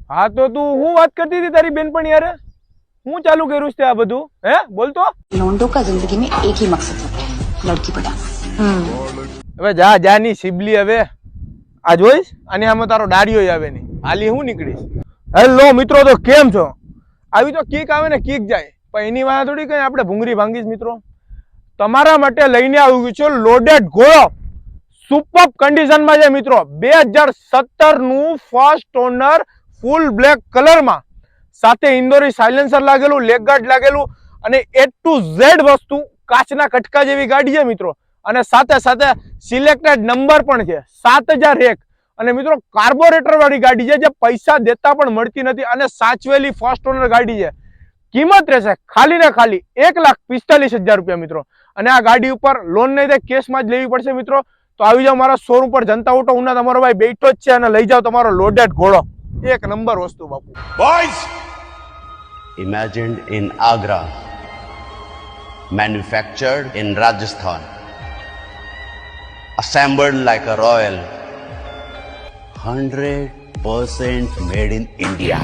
હા તો તું હું વાત કરતી હતી તારી બેનપણી યાર, હું ચાલુ કર્યું છે આ બધું? હે બોલ તો. लोंडों का जिंदगी में एक ही मकसद होता है, लड़की पटाना। હવે જા જા ની શિબલી હવે આ જોઈશ અને આમાં તારો ડાળિયો આવે નહીં, હાલી હું નીકળીશ. હેલો મિત્રો, તો કેમ છો? આવી તો કીક આવે ને કીક જાય, પણ એની વાત થોડી કઈ આપણે ભૂંગળી ભાંગીશ. મિત્રો તમારા માટે લઈને આવ્યું છે લોડેડ ઘોડો, સુપર કન્ડિશનમાં છે મિત્રો. 2017 નું ફર્સ્ટ ઓનર, ફૂલ બ્લેક કલરમાં, સાથે ઇન્દોરી સાયલેન્સર લાગેલું, લેગ ગાર્ડ લાગેલું અને A to Z વસ્તુ, કાચના કટકા જેવી ગાડી છે મિત્રો. અને સાથે સાથે સિલેક્ટેડ નંબર પણ છે, 7001. અને મિત્રો કાર્બોરેટર વાળી ગાડી છે, જે પૈસા દેતા પણ મળતી નથી અને સાચવેલી ફર્સ્ટ ઓનર ગાડી છે. કિંમત રહેશે ખાલી ને ખાલી 1,45,000 રૂપિયા મિત્રો. અને આ ગાડી ઉપર લોન નહીં થાય, કેશમાં જ લેવી પડશે મિત્રો. તો આવી જાઓ મારા શોરૂમ પર, જનતા ઓટો ઉના, તમારો ભાઈ બેઠો જ છે, અને લઈ જાઓ તમારો લોડેડ ઘોડો. એક નંબર વસ્તુ બાપુ. Boys! Imagined in Agra, manufactured in Rajasthan, assembled like a royal, 100% made in India.